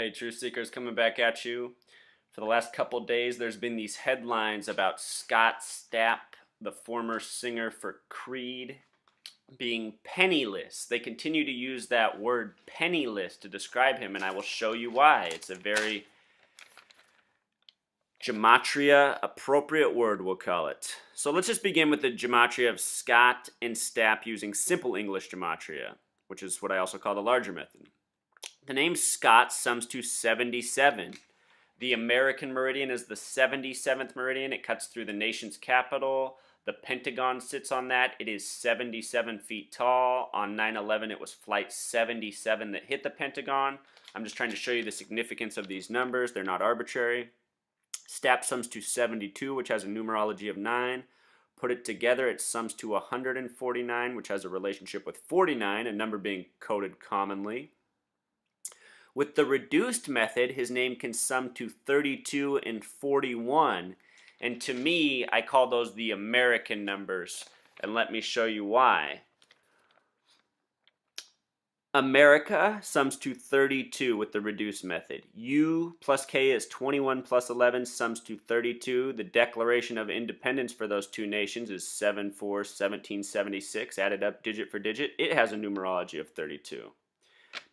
Hey, Truth Seekers, coming back at you. For the last couple days, there's been these headlines about Scott Stapp, the former singer for Creed, being penniless. They continue to use that word penniless to describe him, and I will show you why. It's a very gematria appropriate word, we'll call it. So let's just begin with the gematria of Scott and Stapp using simple English gematria, which is what I also call the larger method. The name Scott sums to 77. The American meridian is the 77th meridian. It cuts through the nation's capital. The Pentagon sits on that. It is 77 feet tall. On 9/11, it was Flight 77 that hit the Pentagon. I'm just trying to show you the significance of these numbers. They're not arbitrary. Stapp sums to 72, which has a numerology of 9. Put it together, it sums to 149, which has a relationship with 49, a number being coded commonly. With the reduced method, his name can sum to 32 and 41. And to me, I call those the American numbers. And let me show you why. America sums to 32 with the reduced method. U plus K is 21 plus 11 sums to 32. The Declaration of Independence for those two nations is 7/4/1776, added up digit for digit. It has a numerology of 32.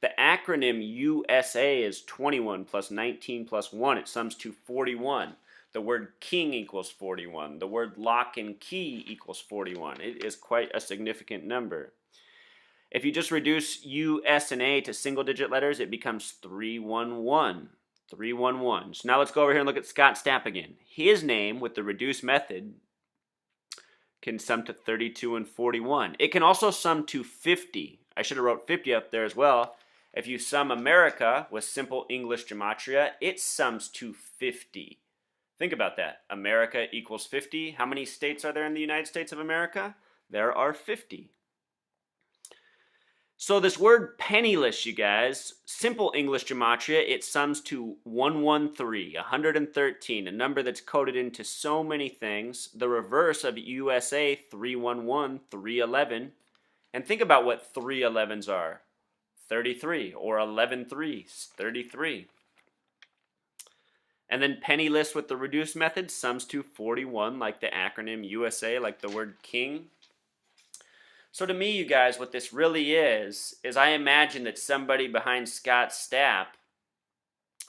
The acronym USA is 21 plus 19 plus 1. It sums to 41. The word king equals 41. The word lock and key equals 41. It is quite a significant number. If you just reduce U, S, and A to single-digit letters, it becomes 311. 311. So now let's go over here and look at Scott Stapp again. His name, with the reduced method, can sum to 32 and 41. It can also sum to 50. I should have wrote 50 up there as well. If you sum America with simple English gematria, it sums to 50. Think about that. America equals 50. How many states are there in the United States of America? There are 50. So this word penniless, you guys, simple English gematria, it sums to 113, 113, a number that's coded into so many things. The reverse of USA, 311, 311. And think about what 311s are. 33, or 11 threes, 33. And then penniless with the reduced method sums to 41, like the acronym USA, like the word king. So to me, you guys, what this really is I imagine that somebody behind Scott Stapp,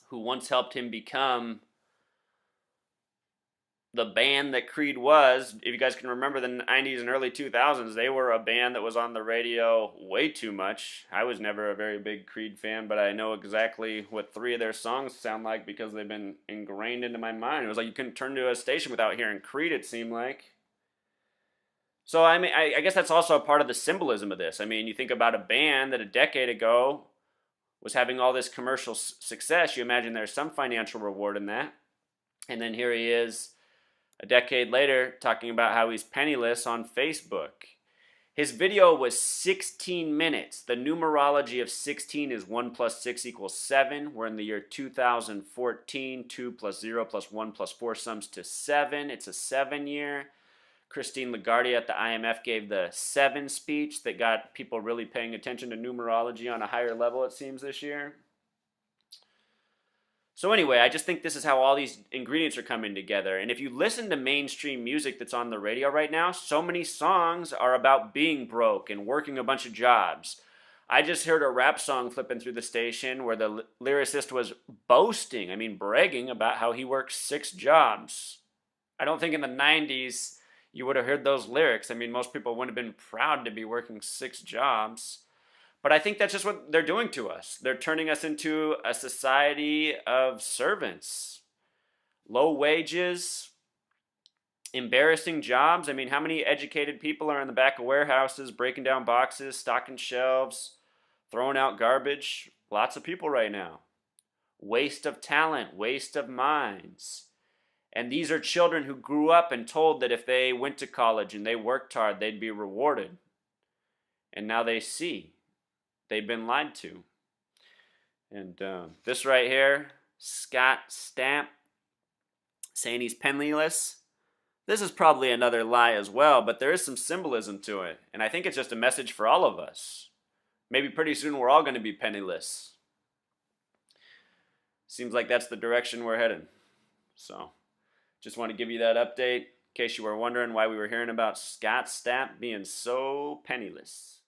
who once helped him become the band that Creed was, if you guys can remember the 90s and early 2000s, they were a band that was on the radio way too much. I was never a very big Creed fan, but I know exactly what 3 of their songs sound like because they've been ingrained into my mind. It was like you couldn't turn to a station without hearing Creed, it seemed like. So I mean, I guess that's also a part of the symbolism of this. I mean, you think about a band that a decade ago was having all this commercial success. You imagine there's some financial reward in that. And then here he is a decade later talking about how he's penniless on Facebook. His video was 16 minutes. The numerology of 16 is 1 plus 6 equals 7. We're in the year 2014. 2 plus 0 plus 1 plus 4 sums to 7. It's a 7 year. Christine Lagarde at the IMF gave the 7 speech that got people really paying attention to numerology on a higher level, it seems, this year. So anyway, I just think this is how all these ingredients are coming together. And if you listen to mainstream music that's on the radio right now, so many songs are about being broke and working a bunch of jobs. I just heard a rap song flipping through the station where the lyricist was boasting, bragging about how he works 6 jobs. I don't think in the 90s you would have heard those lyrics. Most people wouldn't have been proud to be working 6 jobs. But I think that's just what they're doing to us. They're turning us into a society of servants. Low wages, embarrassing jobs. How many educated people are in the back of warehouses, breaking down boxes, stocking shelves, throwing out garbage? Lots of people right now. Waste of talent, waste of minds. And these are children who grew up and told that if they went to college and they worked hard, they'd be rewarded. And now they see they've been lied to. And this right here, Scott Stapp saying he's penniless, this is probably another lie as well, but there is some symbolism to it. And I think it's just a message for all of us. Maybe pretty soon we're all going to be penniless. seems like that's the direction we're headed. So, just want to give you that update in case you were wondering why we were hearing about Scott Stapp being so penniless.